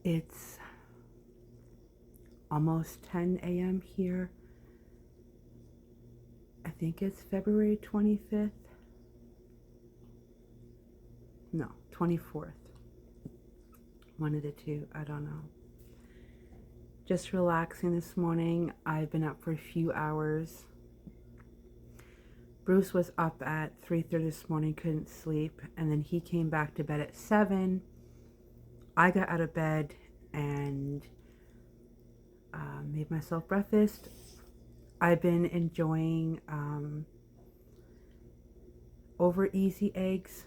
It's almost 10 a.m. here. I think it's February 25th. No, 24th. One of the two, I don't know. Just relaxing this morning. I've been up for a few hours. Bruce was up at 3:30 this morning, couldn't sleep, and then he came back to bed at 7. I got out of bed and made myself breakfast. I've been enjoying over easy eggs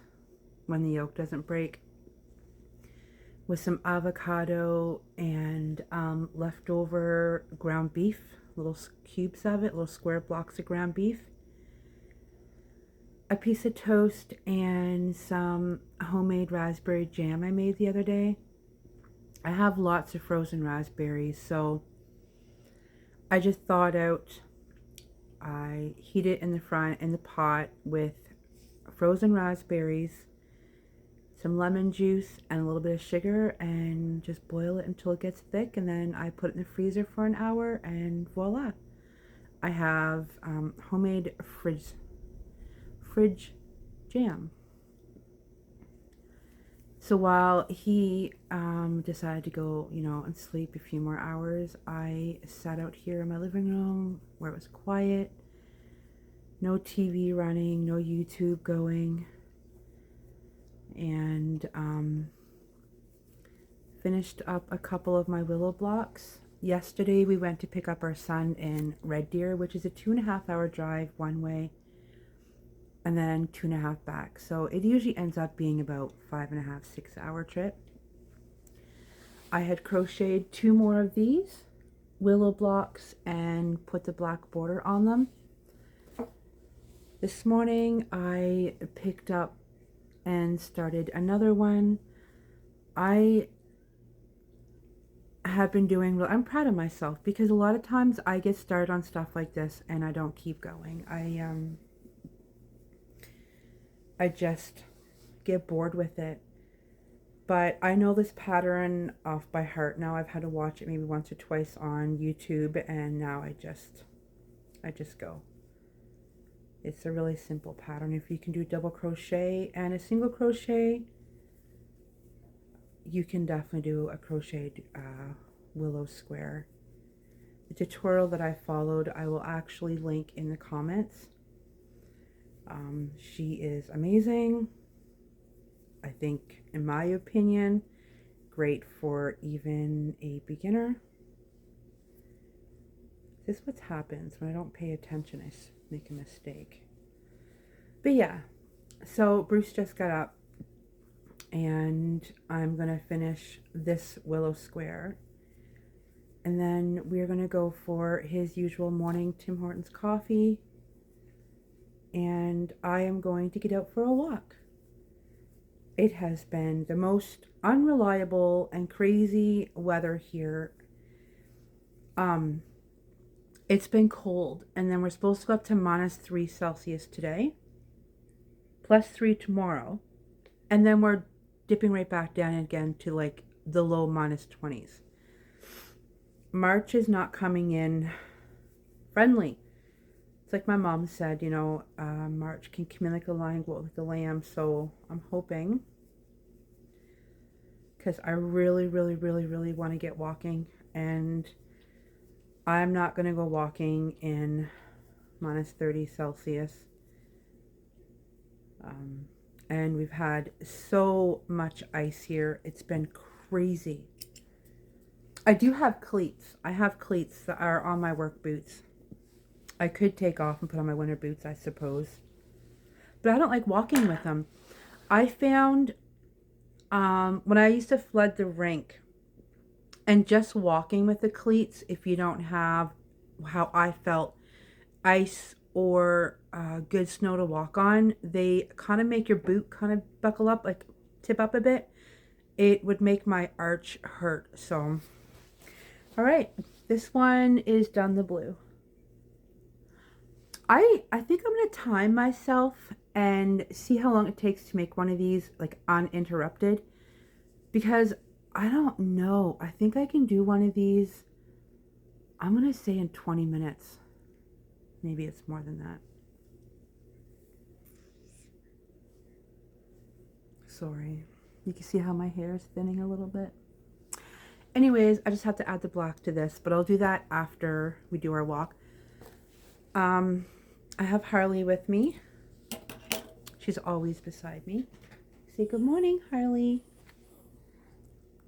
when the yolk doesn't break, with some avocado and leftover ground beef, little cubes of it, little square blocks of ground beef, a piece of toast, and some homemade raspberry jam I made the other day. I have lots of frozen raspberries, so I just thawed out. I heat it in the pot with frozen raspberries, some lemon juice, and a little bit of sugar, and just boil it until it gets thick, and then I put it in the freezer for an hour, and voila. I have homemade fridge jam. So while he decided to go, and sleep a few more hours, I sat out here in my living room where it was quiet, no TV running, no YouTube going, and finished up a couple of my willow blocks. Yesterday we went to pick up our son in Red Deer, which is a 2.5-hour drive one way, and then 2.5 back. So it usually ends up being about 5.5, 6-hour trip. I had crocheted 2 more of these willow blocks and put the black border on them. This morning I picked up and started another one. I have been doing well. I'm proud of myself because a lot of times I get started on stuff like this and I don't keep going. I just get bored with it. But I know this pattern off by heart now. I've had to watch it maybe once or twice on YouTube, and now I just go. It's a really simple pattern. If you can do double crochet and a single crochet, you can definitely do a crocheted willow square. The tutorial that I followed, I will actually link in the comments. She is amazing. I think, in my opinion, great for even a beginner. This is what happens when I don't pay attention. I make a mistake. But yeah, so Bruce just got up and I'm going to finish this willow square. And then we're going to go for his usual morning Tim Hortons coffee. And I am going to get out for a walk. It has been the most unreliable and crazy weather here. It's been cold, and then we're supposed to go up to -3 Celsius today, +3 tomorrow, and then we're dipping right back down again to like the low -20s. March is not coming in friendly. It's like my mom said, March can come in like a lion, go out like a lamb. So I'm hoping, because I really, really, really, really want to get walking, and I'm not going to go walking in -30 Celsius. And we've had so much ice here. It's been crazy. I do have cleats. I have cleats that are on my work boots. I could take off and put on my winter boots, I suppose. But I don't like walking with them. I found when I used to flood the rink, and just walking with the cleats, if you don't have, how I felt, ice or good snow to walk on, they kind of make your boot kind of buckle up, like tip up a bit. It would make my arch hurt. So, all right, this one is done the blue. I think I'm going to time myself and see how long it takes to make one of these like uninterrupted, because I don't know. I think I can do one of these, I'm going to say in 20 minutes. Maybe it's more than that. Sorry. You can see how my hair is thinning a little bit. Anyways, I just have to add the black to this, but I'll do that after we do our walk. I have Harley with me. She's always beside me. Say good morning, Harley.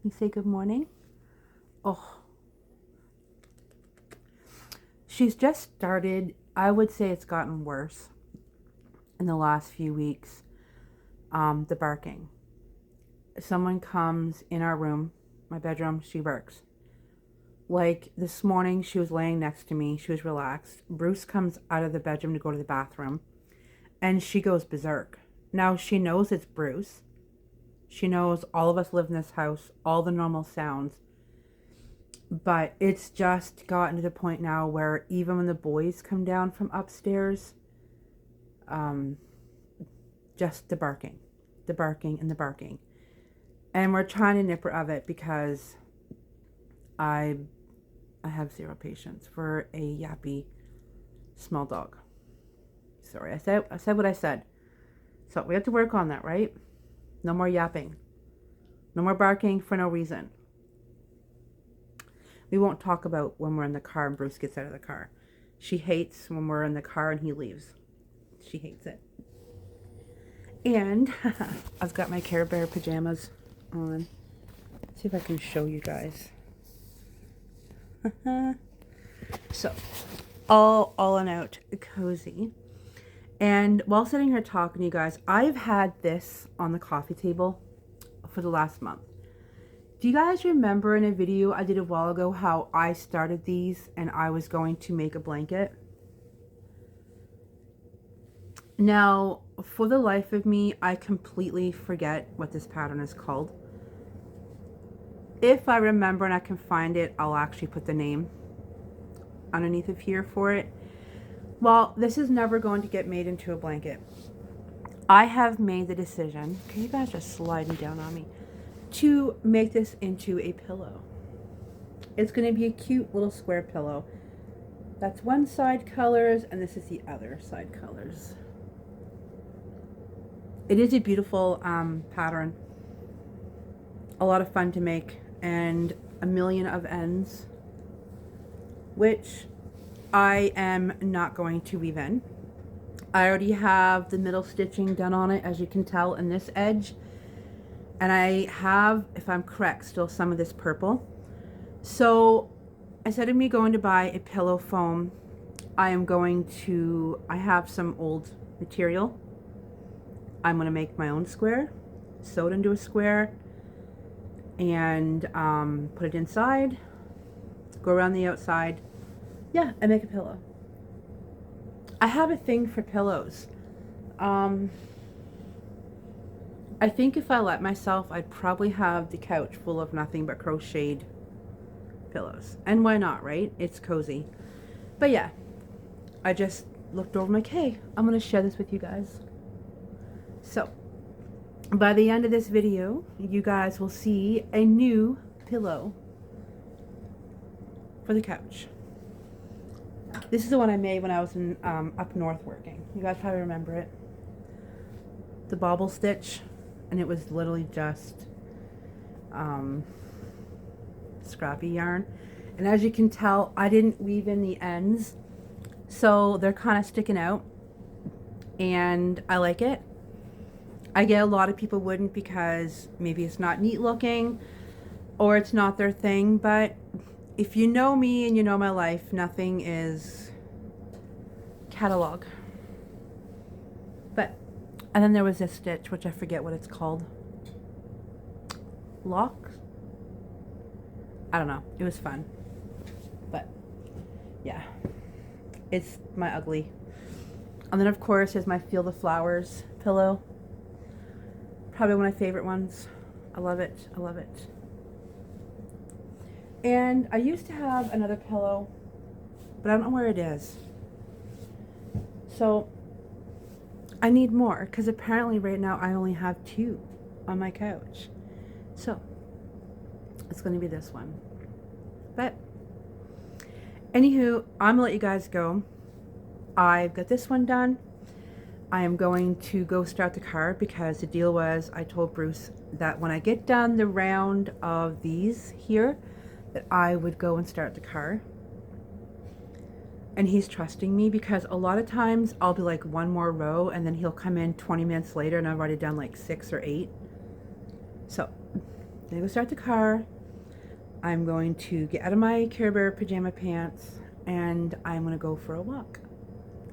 You say good morning. Oh. She's just started. I would say it's gotten worse in the last few weeks. The barking. Someone comes in our room, my bedroom, she barks. Like this morning, she was laying next to me. She was relaxed. Bruce comes out of the bedroom to go to the bathroom, and she goes berserk. Now, she knows it's Bruce. She knows all of us live in this house, all the normal sounds. But it's just gotten to the point now where even when the boys come down from upstairs, just the barking and the barking. And we're trying to nip her of it because I have zero patience for a yappy small dog. Sorry, I said what I said. So we have to work on that, right? No more yapping. No more barking for no reason. We won't talk about when we're in the car and Bruce gets out of the car. She hates when we're in the car and he leaves. She hates it. And I've got my Care Bear pajamas on. Let's see if I can show you guys. So, all in out cozy. And while sitting here talking to you guys, I've had this on the coffee table for the last month. Do you guys remember in a video I did a while ago how I started these and I was going to make a blanket? Now, for the life of me, I completely forget what this pattern is called. If I remember and I can find it, I'll actually put the name underneath of here for it. Well, this is never going to get made into a blanket. I have made the decision, okay, you guys are sliding down on me, to make this into a pillow. It's going to be a cute little square pillow. That's one side colors and this is the other side colors. It is a beautiful pattern. A lot of fun to make and a million of ends, which I am not going to weave in. I already have the middle stitching done on it, as you can tell, in this edge. And I have, if I'm correct, still some of this purple. So instead of me going to buy a pillow foam, I have some old material. I'm going to make my own square, sew it into a square, and put it inside, go around the outside, yeah, and make a pillow. I have a thing for pillows. I think if I let myself, I'd probably have the couch full of nothing but crocheted pillows. And why not, right? It's cozy. But yeah, I just looked over my hey, I'm going to share this with you guys. So, by the end of this video, you guys will see a new pillow for the couch. This is the one I made when I was in up north working. You guys probably remember it. The bobble stitch. And it was literally just scrappy yarn. And as you can tell, I didn't weave in the ends. So they're kind of sticking out. And I like it. I get a lot of people wouldn't because maybe it's not neat looking or it's not their thing. But if you know me and you know my life, nothing is catalog. But, and then there was this stitch, which I forget what it's called. Lock? I don't know. It was fun. But, yeah. It's my ugly. And then, of course, there's my Feel the Flowers pillow. Probably one of my favorite ones. I love it. I love it. And I used to have another pillow, but I don't know where it is. So I need more because apparently right now I only have 2 on my couch. So it's going to be this one. But anywho, I'm going to let you guys go. I've got this one done. I am going to go start the car because the deal was I told Bruce that when I get done the round of these here, that I would go and start the car. And he's trusting me because a lot of times I'll be like one more row and then he'll come in 20 minutes later and I've already done like 6 or 8. So I'm going to go start the car. I'm going to get out of my Care Bear pajama pants and I'm going to go for a walk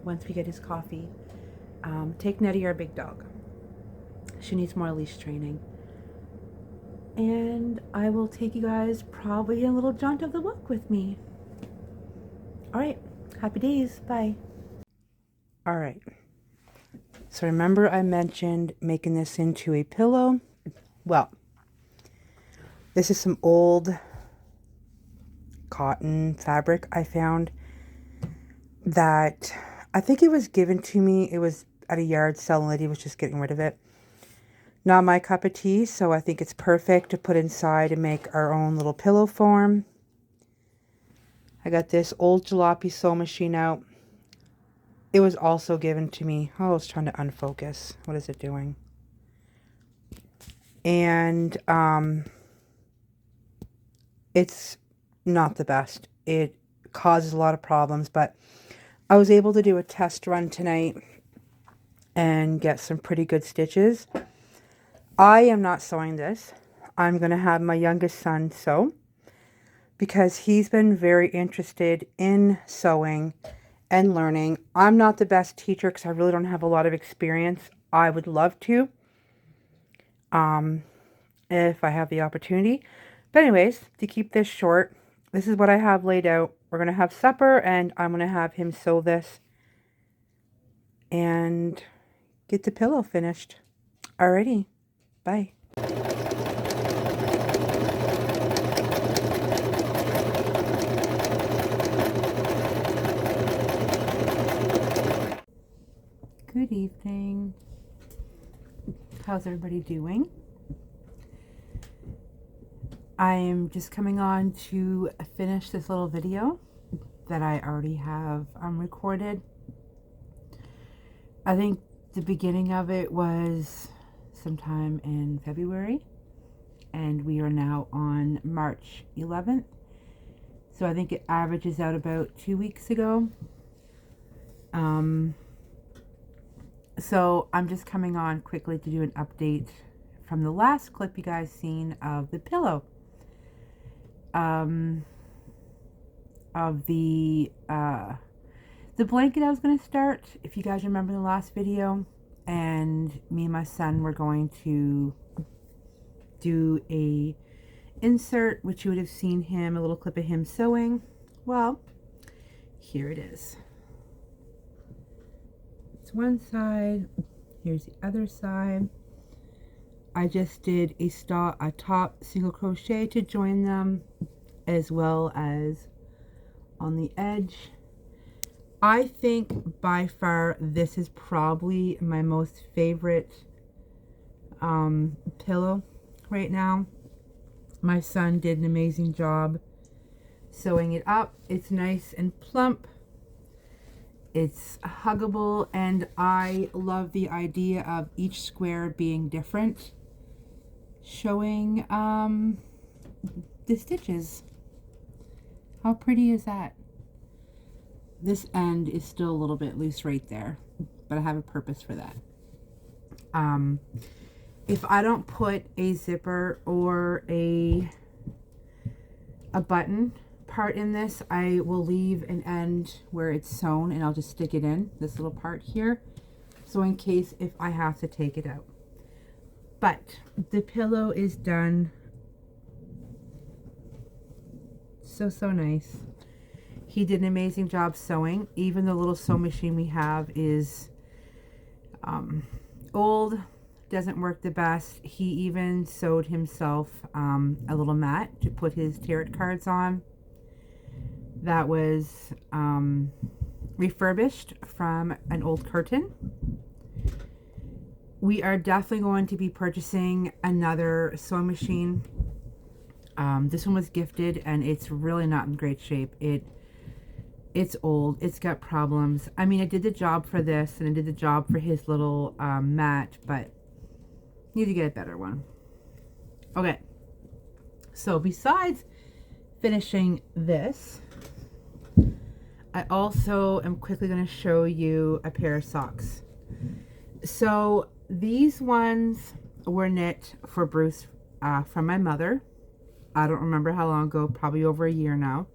once we get his coffee. Take Nettie, our big dog. She needs more leash training. And I will take you guys probably a little jaunt of the walk with me. All right. Happy days. Bye. All right. So remember I mentioned making this into a pillow? Well, this is some old cotton fabric I found that I think it was given to me. It was at a yard sale and lady was just getting rid of it. Not my cup of tea, so I think it's perfect to put inside and make our own little pillow form. I got this old jalopy sew machine out. It was also given to me. Oh, I was trying to unfocus. What is it doing? And it's not the best. It causes a lot of problems, but I was able to do a test run tonight and get some pretty good stitches. I am not sewing this. I'm going to have my youngest son sew because he's been very interested in sewing and learning. I'm not the best teacher because I really don't have a lot of experience. I would love to if I have the opportunity. But anyways, to keep this short, this is what I have laid out. We're going to have supper and I'm going to have him sew this and get the pillow finished. Alrighty, bye. Good evening. How's everybody doing? I am just coming on to finish this little video that I already have recorded. I think the beginning of it was sometime in February and we are now on March 11th. So I think it averages out about 2 weeks ago. So I'm just coming on quickly to do an update from the last clip you guys seen of the pillow. Of the blanket I was going to start, if you guys remember the last video, and me and my son were going to do a insert, which you would have seen him, a little clip of him sewing. Well, here it is. It's one side, here's the other side. I just did a top single crochet to join them, as well as on the edge. I think by far this is probably my most favorite pillow right now. My son did an amazing job sewing it up. It's nice and plump. It's huggable, and I love the idea of each square being different, showing the stitches. How pretty is that? This end is still a little bit loose right there, but I have a purpose for that. If I don't put a zipper or a button part in this, I will leave an end where it's sewn and I'll just stick it in this little part here, so in case if I have to take it out. But the pillow is done. So nice. He did an amazing job sewing. Even the little sew machine we have is old, doesn't work the best. He even sewed himself a little mat to put his tarot cards on. That was refurbished from an old curtain. We are definitely going to be purchasing another sewing machine. This one was gifted and it's really not in great shape. It's old. It's got problems. I mean, I did the job for this and I did the job for his little mat, but need to get a better one. Okay. So besides finishing this, I also am quickly going to show you a pair of socks. So these ones were knit for Bruce from my mother. I don't remember how long ago, probably over a year now.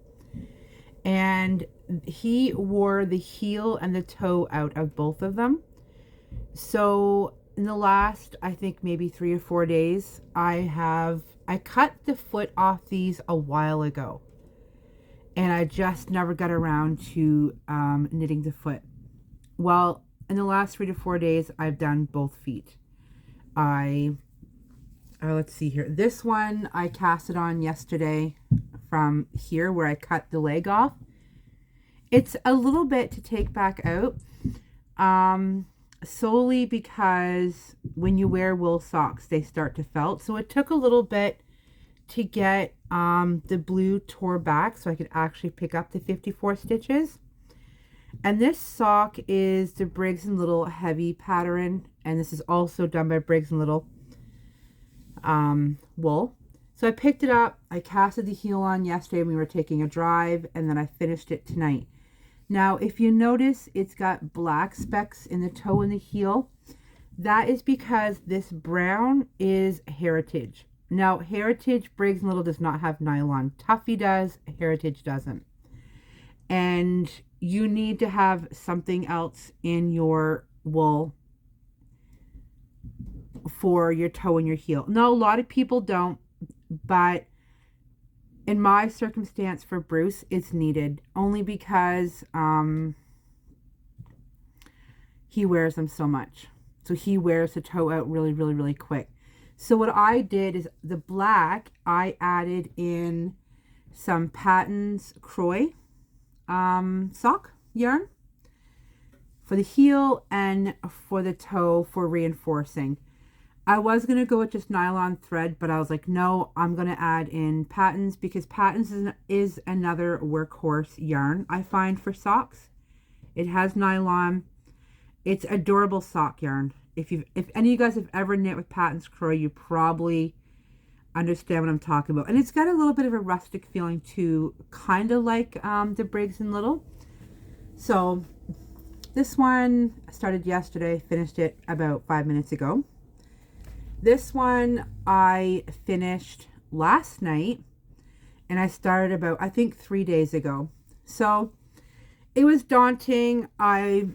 And he wore the heel and the toe out of both of them. So in the last, I think maybe 3 or 4 days, I cut the foot off these a while ago. And I just never got around to knitting the foot. Well, in the last 3 to 4 days, I've done both feet. Let's see here. This one I cast it on yesterday from here where I cut the leg off. It's a little bit to take back out, solely because when you wear wool socks, they start to felt. So it took a little bit to get the blue tore back so I could actually pick up the 54 stitches. And this sock is the Briggs & Little heavy pattern, and this is also done by Briggs & Little wool. So I picked it up, I casted the heel on yesterday when we were taking a drive, and then I finished it tonight. Now if you notice, it's got black specks in the toe and the heel. That is because this brown is Heritage. Now, Heritage Briggs & Little does not have nylon. Tuffy does, Heritage doesn't. And you need to have something else in your wool for your toe and your heel. No, a lot of people don't, but in my circumstance for Bruce, it's needed. Only because he wears them so much. So he wears the toe out really, really, really quick. So what I did is the black, I added in some Patons Croy sock yarn for the heel and for the toe for reinforcing. I was going to go with just nylon thread, but I was like, no, I'm going to add in Patons because Patons is another workhorse yarn I find for socks. It has nylon. It's adorable sock yarn. If any of you guys have ever knit with Patons Croy, you probably understand what I'm talking about. And it's got a little bit of a rustic feeling too, kind of like the Briggs & Little. So this one I started yesterday, finished it about 5 minutes ago. This one I finished last night, and I started about, I think, 3 days ago. So it was daunting. I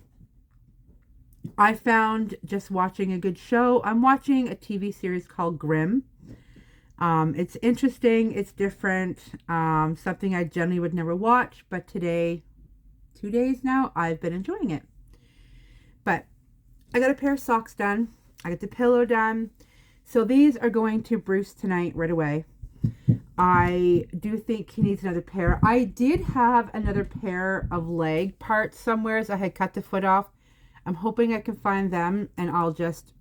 found just watching a good show. I'm watching a TV series called Grimm. It's interesting. It's different. Something I generally would never watch, but today, 2 days now, I've been enjoying it. But I got a pair of socks done. I got the pillow done. So these are going to Bruce tonight right away. I do think he needs another pair. I did have another pair of leg parts somewhere as I had cut the foot off. I'm hoping I can find them and I'll just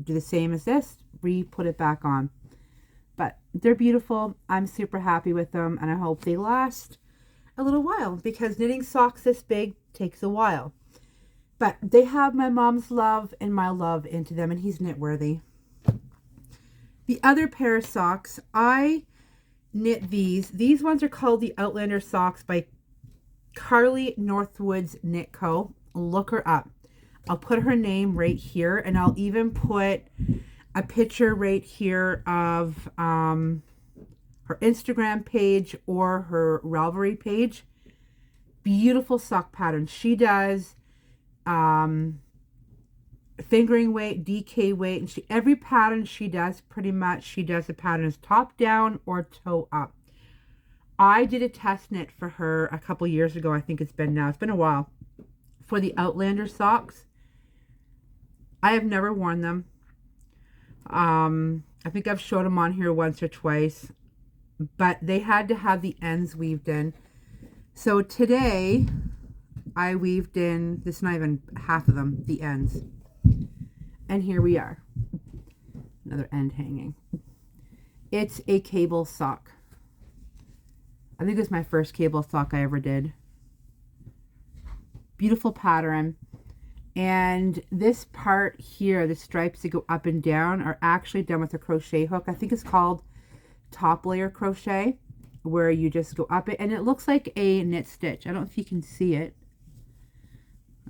do the same as this, re-put it back on. But they're beautiful. I'm super happy with them and I hope they last a little while because knitting socks this big takes a while. But they have my mom's love and my love into them, and he's knit worthy. The other pair of socks, I knit these. These ones are called the Outlander socks by Carly Northwood's Knit Co. Look her up. I'll put her name right here, and I'll even put a picture right here of her Instagram page or her Ravelry page. Beautiful sock pattern. She does fingering weight, DK weight, and every pattern she does, pretty much she does the patterns top down or toe up. I did a test knit for her a couple years ago. I think it's been a while, for the Outlander socks. I have never worn them. I think I've showed them on here once or twice, but they had to have the ends weaved in. So today I weaved in, this is not even half of them, the ends. And here we are. Another end hanging. It's a cable sock. I think it's my first cable stock I ever did. Beautiful pattern. And this part here, the stripes that go up and down, are actually done with a crochet hook. I think it's called top layer crochet, where you just go up it. And it looks like a knit stitch. I don't know if you can see it.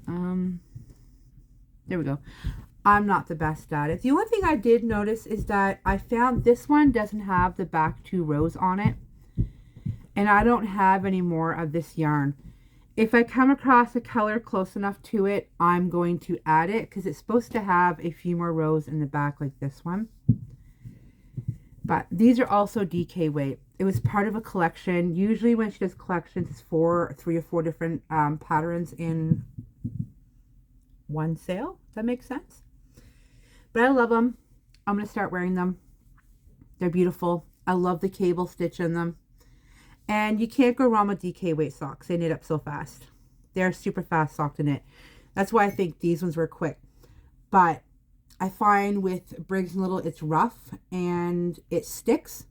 There we go. I'm not the best at it. The only thing I did notice is that I found this one doesn't have the back 2 rows on it. And I don't have any more of this yarn. If I come across a color close enough to it, I'm going to add it, because it's supposed to have a few more rows in the back like this one. But these are also DK weight. It was part of a collection. Usually when she does collections, it's 3 or 4 different patterns in one sale. Does that make sense? But I love them. I'm going to start wearing them. They're beautiful. I love the cable stitch in them. And you can't go wrong with DK weight socks. They knit up so fast. They're super fast sock to knit. That's why I think these ones were quick. But I find with Briggs & Little, it's rough and it sticks.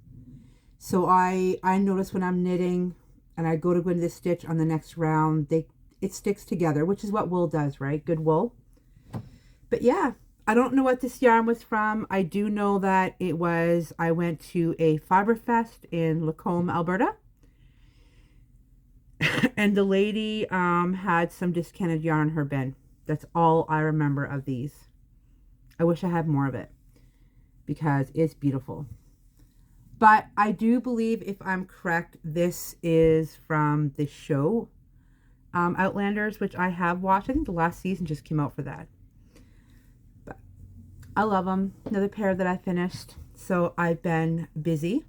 So I notice when I'm knitting and I go into the stitch on the next round, it sticks together, which is what wool does, right? Good wool. But yeah, I don't know what this yarn was from. I do know that I went to a Fiberfest in Lacombe, Alberta. And the lady had some discounted yarn in her bin. That's all I remember of these. I wish I had more of it, because it's beautiful. But I do believe, if I'm correct, this is from the show Outlanders, which I have watched. I think the last season just came out for that. But I love them. Another pair that I finished. So I've been busy.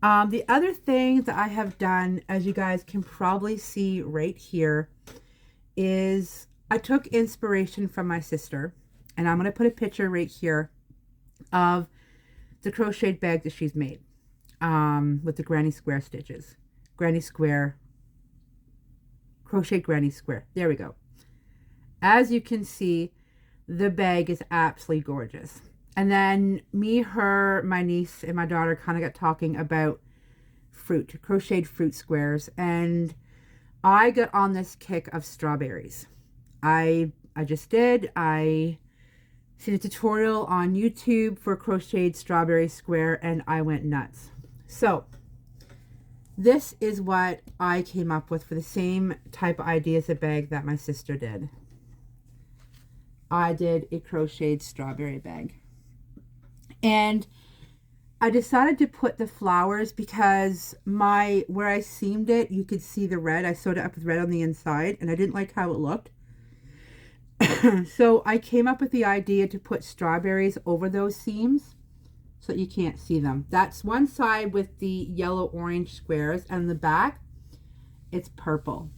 The other thing that I have done, as you guys can probably see right here, is I took inspiration from my sister, and I'm going to put a picture right here of the crocheted bag that she's made with the granny square stitches. Granny square, crochet granny square. There we go. As you can see, the bag is absolutely gorgeous. And then me, her, my niece, and my daughter kind of got talking about crocheted fruit squares. And I got on this kick of strawberries. I just did. I seen a tutorial on YouTube for crocheted strawberry square, and I went nuts. So this is what I came up with for the same type of idea as a bag that my sister did. I did a crocheted strawberry bag. And I decided to put the flowers because where I seamed it, you could see the red. I sewed it up with red on the inside, and I didn't like how it looked. So I came up with the idea to put strawberries over those seams so that you can't see them. That's one side with the yellow-orange squares, and the back, it's purple.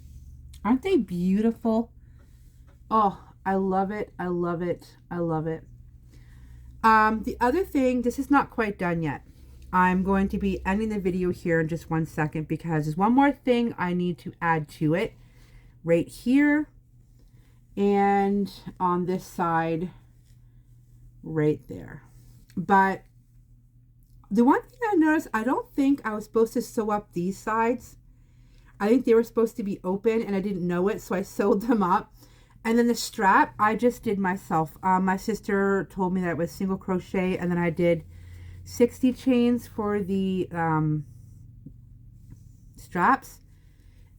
Aren't they beautiful? Oh, I love it. I love it. I love it. The other thing, this is not quite done yet. I'm going to be ending the video here in just 1 second, because there's one more thing I need to add to it right here and on this side right there. But the one thing I noticed, I don't think I was supposed to sew up these sides. I think they were supposed to be open, and I didn't know it, so I sewed them up. And then the strap, I just did myself. My sister told me that it was single crochet, and then I did 60 chains for the straps.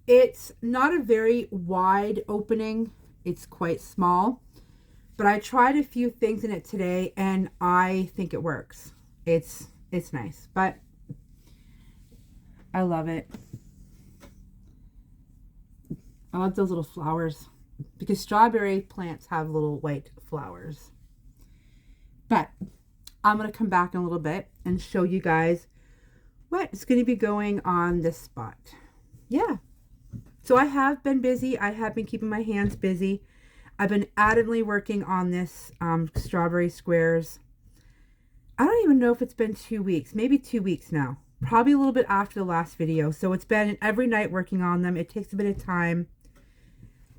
It's not a very wide opening. It's quite small. But I tried a few things in it today, and I think it works. It's nice, but I love it. I love those little flowers, because strawberry plants have little white flowers. But I'm going to come back in a little bit and show you guys what's going to be going on this spot. Yeah. So I have been busy. I have been keeping my hands busy. I've been adamantly working on this strawberry squares. I don't even know if it's been 2 weeks, maybe 2 weeks now. Probably a little bit after the last video. So it's been every night working on them. It takes a bit of time.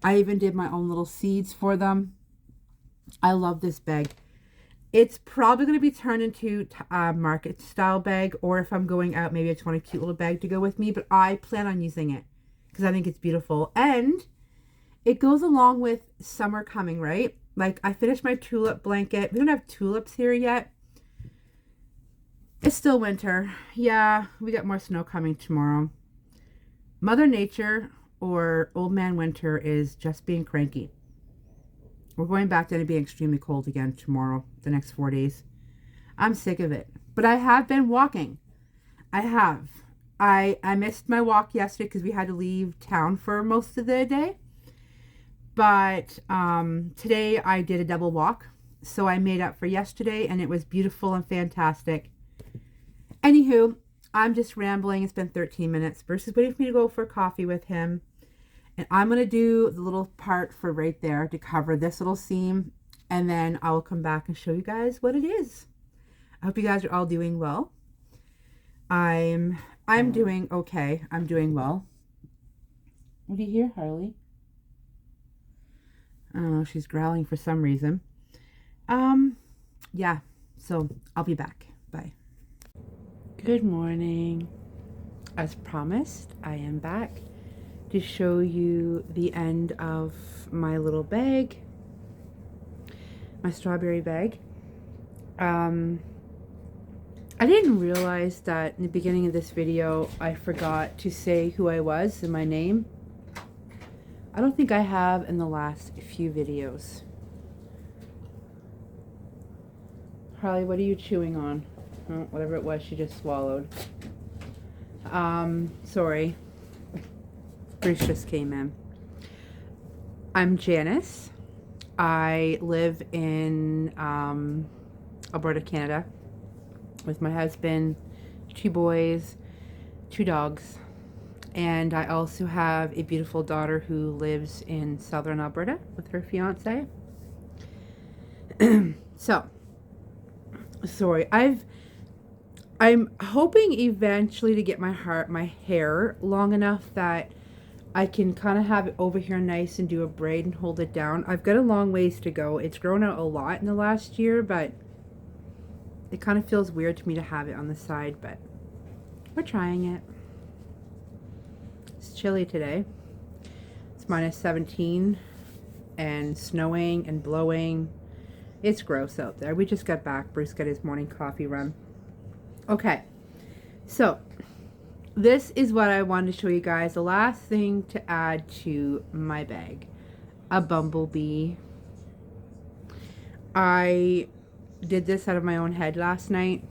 I even did my own little seeds for them. I love this bag. It's probably going to be turned into a market style bag, or if I'm going out, maybe I just want a cute little bag to go with me, but I plan on using it because I think it's beautiful. And it goes along with summer coming, right? Like, I finished my tulip blanket. We don't have tulips here yet. It's still winter. Yeah, we got more snow coming tomorrow. Mother Nature, or Old Man Winter, is just being cranky. We're going back to it being extremely cold again tomorrow, the next 4 days. I'm sick of it. But I have been walking. I have. I missed my walk yesterday because we had to leave town for most of the day. But today I did a double walk. So I made up for yesterday, and it was beautiful and fantastic. Anywho, I'm just rambling. It's been 13 minutes. Bruce is waiting for me to go for coffee with him. And I'm going to do the little part for right there to cover this little seam. And then I will come back and show you guys what it is. I hope you guys are all doing well. I'm doing okay. I'm doing well. What do you hear, Harley? Oh, she's growling for some reason. Yeah, so I'll be back. Bye. Good morning. As promised, I am back to show you the end of my little bag, my strawberry bag. I didn't realize that in the beginning of this video I forgot to say who I was and my name. I don't think I have in the last few videos. Harley, what are you chewing on? Oh, whatever it was she just swallowed. Sorry. Bruce just came in. I'm Janice. I live in Alberta, Canada, with my husband, 2 boys, 2 dogs, and I also have a beautiful daughter who lives in southern Alberta with her fiance. So, sorry, I'm hoping eventually to get my hair long enough that I can kind of have it over here nice and do a braid and hold it down. I've got a long ways to go. It's grown out a lot in the last year, but it kind of feels weird to me to have it on the side, but we're trying it. It's chilly today. It's -17 and snowing and blowing. It's gross out there. We just got back. Bruce got his morning coffee run. Okay, so this is what I wanted to show you guys. The last thing to add to my bag. A bumblebee. I did this out of my own head last night.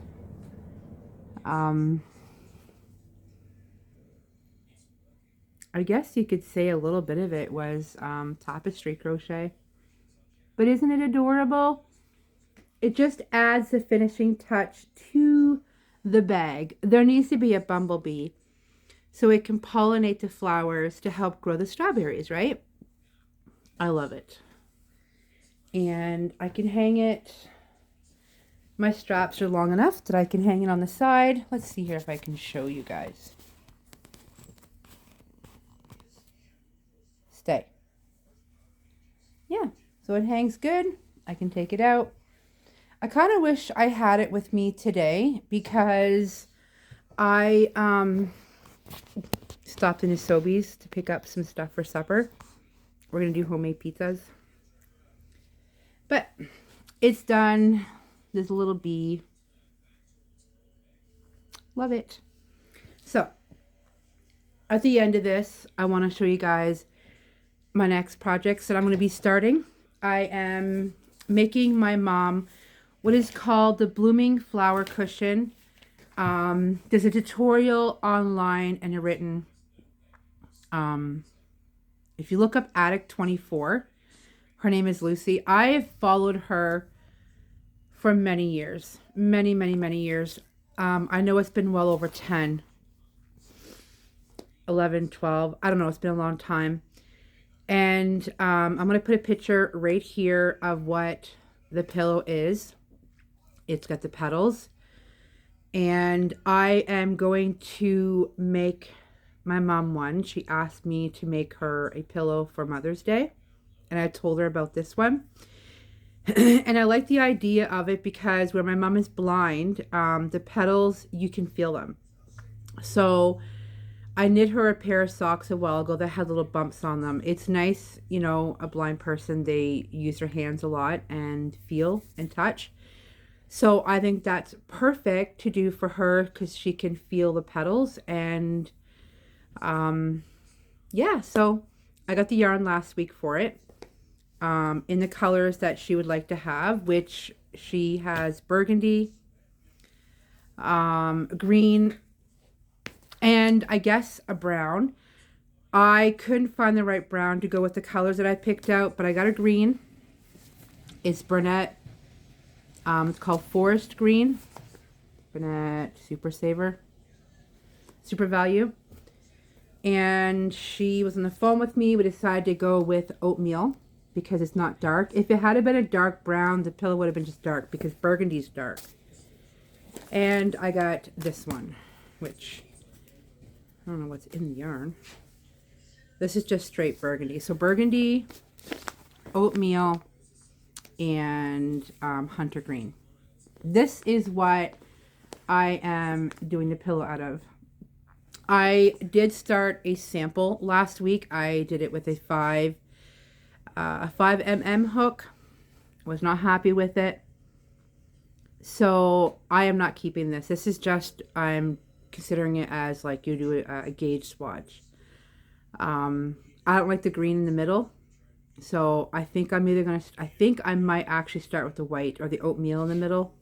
I guess you could say a little bit of it was tapestry crochet. But isn't it adorable? It just adds the finishing touch to the bag. There needs to be a bumblebee so it can pollinate the flowers to help grow the strawberries, right? I love it. And I can hang it. My straps are long enough that I can hang it on the side. Let's see here if I can show you guys. Stay. Yeah, so it hangs good. I can take it out. I kind of wish I had it with me today because I stopped in a Sobeys to pick up some stuff for supper. We're going to do homemade pizzas. But it's done. There's a little bee. Love it. So, at the end of this, I want to show you guys my next projects that I'm going to be starting. I am making my mom what is called the blooming flower cushion. There's a tutorial online and a written. If you look up Addict24, her name is Lucy. I have followed her for many years, many years. I know it's been well over 10, 11, 12. I don't know. It's been a long time. And I'm going to put a picture right here of what the pillow is. It's got the petals. And I am going to make my mom one. She asked me to make her a pillow for Mother's Day. And I told her about this one. And I like the idea of it because where my mom is blind, the petals, you can feel them. So I knit her a pair of socks a while ago that had little bumps on them. It's nice, you know, a blind person, they use their hands a lot and feel and touch. So I think that's perfect to do for her because she can feel the petals. And yeah, so I got the yarn last week for it in the colors that she would like to have, which she has burgundy, green, and I guess a brown. I couldn't find the right brown to go with the colors that I picked out, but I got a green. It's Bernat. It's called Forest Green. Bernat Super Saver. Super Value. And she was on the phone with me. We decided to go with oatmeal because it's not dark. If it had been a dark brown, the pillow would have been just dark because burgundy's dark. And I got this one, which I don't know what's in the yarn. This is just straight burgundy. So burgundy, oatmeal, and hunter green. This is what I am doing the pillow out of. I did start a sample last week. I did it with a 5mm hook. Was not happy with it. So I am not keeping this. This is just, I'm considering it as like you do a gauge swatch. I don't like the green in the middle. So I think I'm either going to, I think I might actually start with the white or the oatmeal in the middle.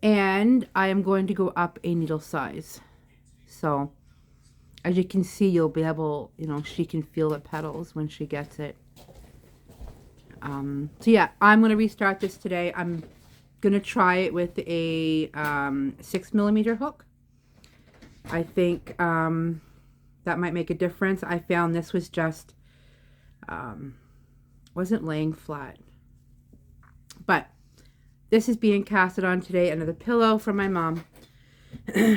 And I am going to go up a needle size. So as you can see, you'll be able, you know, she can feel the petals when she gets it. So yeah, I'm going to restart this today. I'm going to try it with a 6mm hook. I think that might make a difference. I found this was just wasn't laying flat. But this is being casted on today. Another pillow from my mom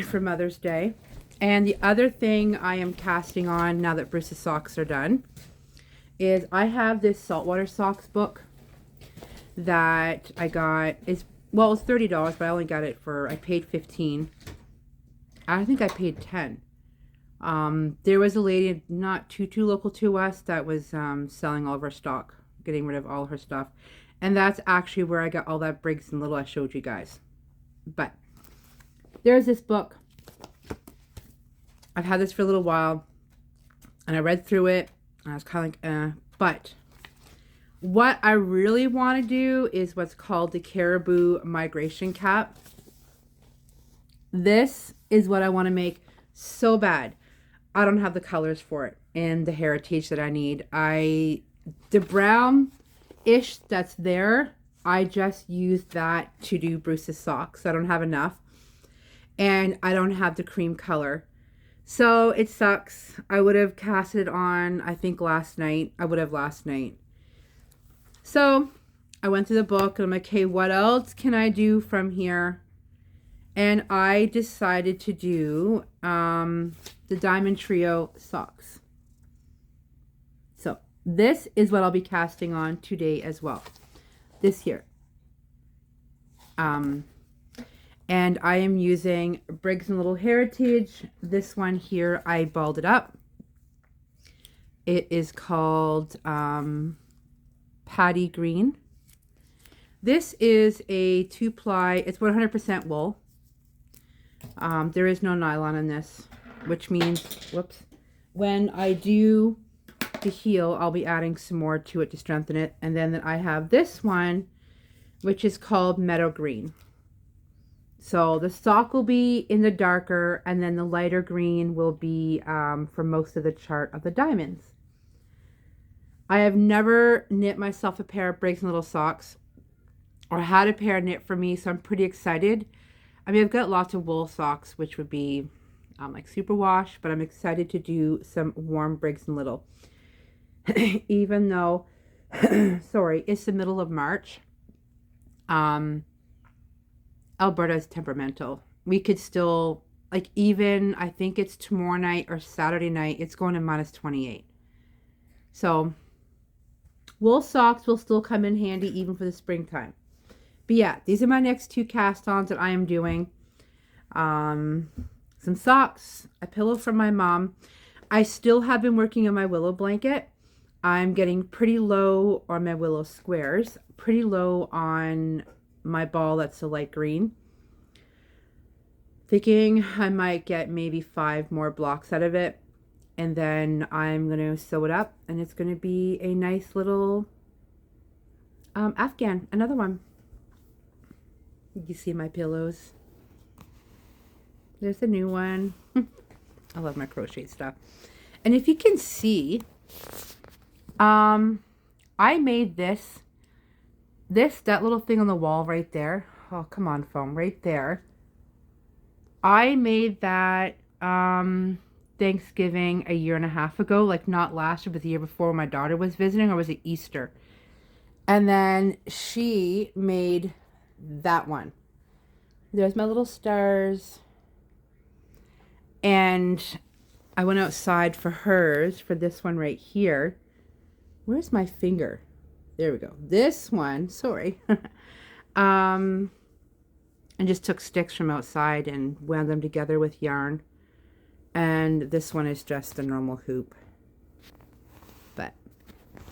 for Mother's Day. And the other thing I am casting on now that Bruce's socks are done is I have this saltwater socks book that I got. Well, it's $30, but I only got it for, I paid $15. I think I paid $10. There was a lady not too local to us that was selling all of her stock, getting rid of all her stuff. And that's actually where I got all that Briggs and Little I showed you guys. But there's this book. I've had this for a little while. And I read through it. And I was kind of like, But what I really want to do is what's called the Caribou Migration Cap. This is what I want to make so bad. I don't have the colors for it and the heritage that I need. The brown-ish that's there, I just used that to do Bruce's socks. I don't have enough. And I don't have the cream color. So it sucks. I would have casted it on, I think last night. last night. So I went through the book and I'm like, okay, what else can I do from here? And I decided to do the Diamond Trio socks. So this is what I'll be casting on today as well. This here. And I am using Briggs & Little Heritage. This one here, I balled it up. It is called Patty Green. This is a 2-ply. It's 100% wool. There is no nylon in this, which means, whoops, when I do the heel, I'll be adding some more to it to strengthen it. And then I have this one, which is called Meadow Green. So the sock will be in the darker, and then the lighter green will be for most of the chart of the diamonds. I have never knit myself a pair of Briggs & Little socks, or had a pair knit for me, so I'm pretty excited. I mean, I've got lots of wool socks, which would be like superwash, but I'm excited to do some warm Briggs & Little. Even though, sorry, it's the middle of March. Alberta is temperamental. We could still, like, even, I think it's tomorrow night or Saturday night, it's going to -28. So Wool socks will still come in handy even for the springtime. But yeah, these are my next 2 cast-ons that I am doing. Some socks, a pillow from my mom. I still have been working on my willow blanket. I'm getting pretty low on my willow squares, pretty low on my ball that's a light green. Thinking I might get maybe 5 more blocks out of it. And then I'm going to sew it up. And it's going to be a nice little Afghan. Another one. You see my pillows. There's a new one. I love my crochet stuff. And if you can see, I made that little thing on the wall right there. Oh, come on, foam, right there. I made that Thanksgiving a year and a half ago, like not last year, but the year before when my daughter was visiting, or was it Easter? And then she made that one. There's my little stars. And I went outside for hers, for this one right here. Where's my finger? There we go. This one, sorry. And just took sticks from outside and wound them together with yarn. And this one is just a normal hoop. But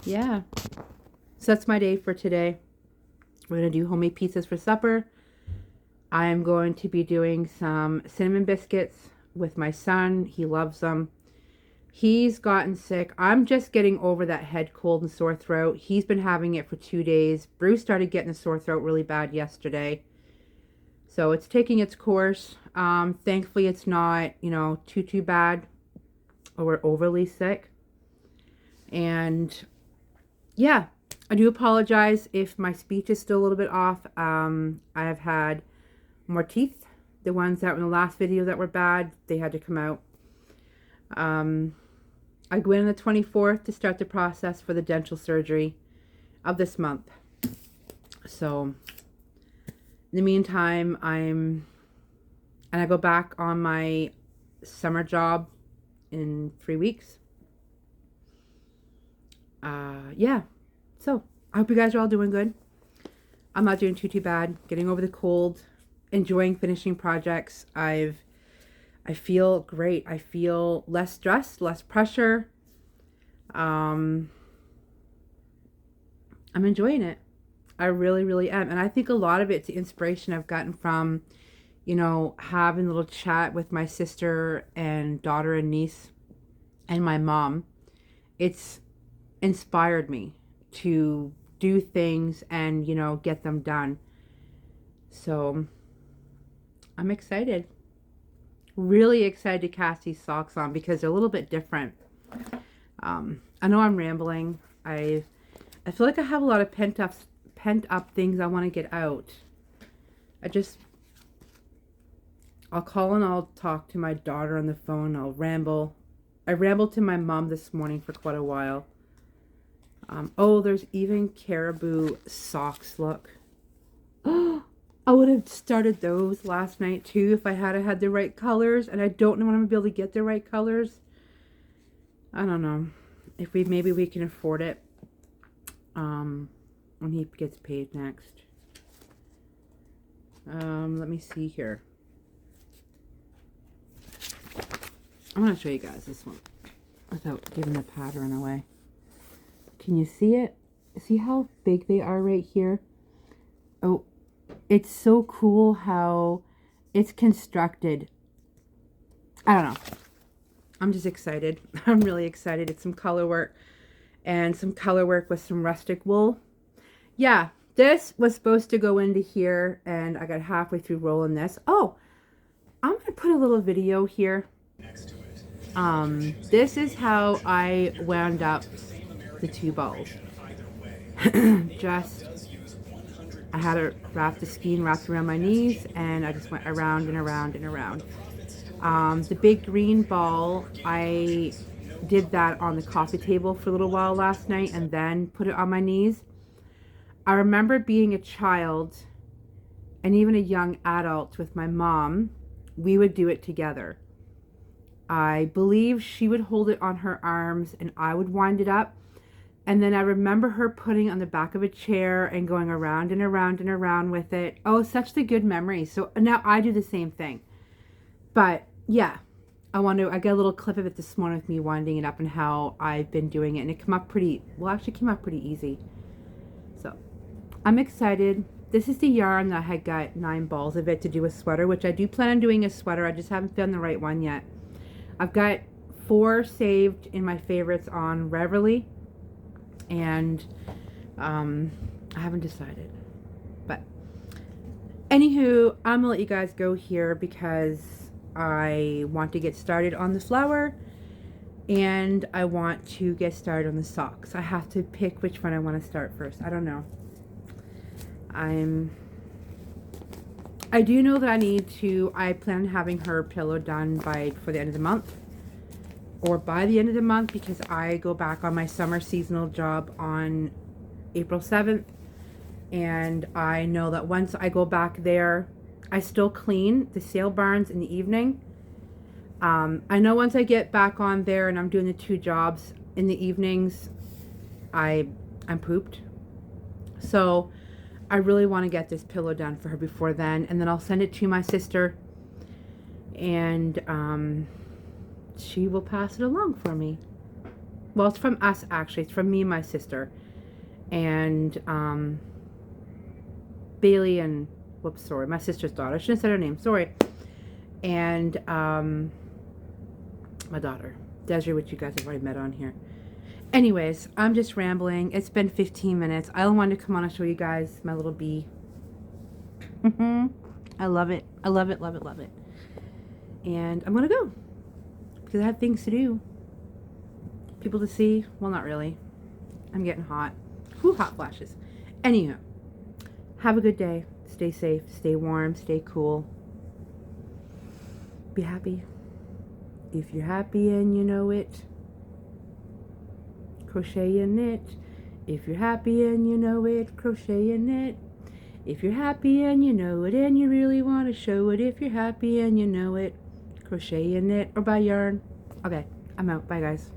yeah. So that's my day for today. We're going to do homemade pizzas for supper. I'm going to be doing some cinnamon biscuits with my son. He loves them. He's gotten sick. I'm just getting over that head cold and sore throat. He's been having it for 2 days. Bruce started getting a sore throat really bad yesterday. So it's taking its course. Thankfully, it's not, too bad or overly sick. And yeah, I do apologize if my speech is still a little bit off. I have had more teeth. The ones that were in the last video that were bad, they had to come out. I go in on the 24th to start the process for the dental surgery of this month. So in the meantime, I go back on my summer job in 3 weeks. Yeah. So I hope you guys are all doing good. I'm not doing too bad. Getting over the cold, enjoying finishing projects. I feel great. I feel less stress, less pressure. I'm enjoying it. I really, really am. And I think a lot of it's the inspiration I've gotten from, having a little chat with my sister and daughter and niece and my mom. It's inspired me to do things and, get them done. So I'm excited. Really excited to cast these socks on because they're a little bit different. I know I'm rambling. I feel like I have a lot of pent up things I want to get out. I'll call and I'll talk to my daughter on the phone. I'll ramble. I rambled to my mom this morning for quite a while. Oh, there's even caribou socks. Look. I would have started those last night too if I had the right colors, and I don't know when I'm gonna be able to get the right colors. I don't know if maybe we can afford it when he gets paid next. Let me see here. I'm gonna show you guys this one without giving the pattern away. Can you see it? See how big they are right here? Oh, it's so cool how it's constructed. I don't know. I'm just excited. I'm really excited. It's some color work and some color work with some rustic wool. Yeah, this was supposed to go into here and I got halfway through rolling this. Oh, I'm going to put a little video here. This is how I wound up the 2 balls. I had it wrapped, the skein wrapped around my knees, and I just went around and around and around. The big green ball, I did that on the coffee table for a little while last night and then put it on my knees. I remember being a child and even a young adult with my mom, we would do it together. I believe she would hold it on her arms and I would wind it up. And then I remember her putting it on the back of a chair and going around and around and around with it. Oh, such the good memory. So now I do the same thing. But yeah, I got a little clip of it this morning with me winding it up and how I've been doing it. And it came up pretty, well, actually came up pretty easy. So I'm excited. This is the yarn that I had got 9 balls of it to do a sweater, which I do plan on doing a sweater. I just haven't found the right one yet. I've got 4 saved in my favorites on Reverly. And I haven't decided. But anywho, I'm gonna let you guys go here because I want to get started on the flower and I want to get started on the socks. I have to pick which one I want to start first. I don't know. I do know that I plan on having her pillow done for the end of the month. Or by the end of the month, because I go back on my summer seasonal job on April 7th. And I know that once I go back there, I still clean the sale barns in the evening. I know once I get back on there and I'm doing the 2 jobs in the evenings, I'm pooped. So I really want to get this pillow done for her before then. And then I'll send it to my sister. And she will pass it along for me. Well, it's from us, actually. It's from me and my sister. And Bailey and, whoops, sorry, my sister's daughter. I shouldn't have said her name, sorry. And my daughter, Desiree, which you guys have already met on here. Anyways, I'm just rambling. It's been 15 minutes. I wanted to come on and show you guys my little bee. I love it. I love it, love it, love it. And I'm going to go. Because I have things to do. People to see. Well, not really. I'm getting hot. Whew, hot flashes. Anyhow, have a good day. Stay safe. Stay warm. Stay cool. Be happy. If you're happy and you know it, crochet and knit. If you're happy and you know it, crochet and knit. If you're happy and you know it and you really want to show it, if you're happy and you know it, crochet and knit or buy yarn. Okay, I'm out. Bye, guys.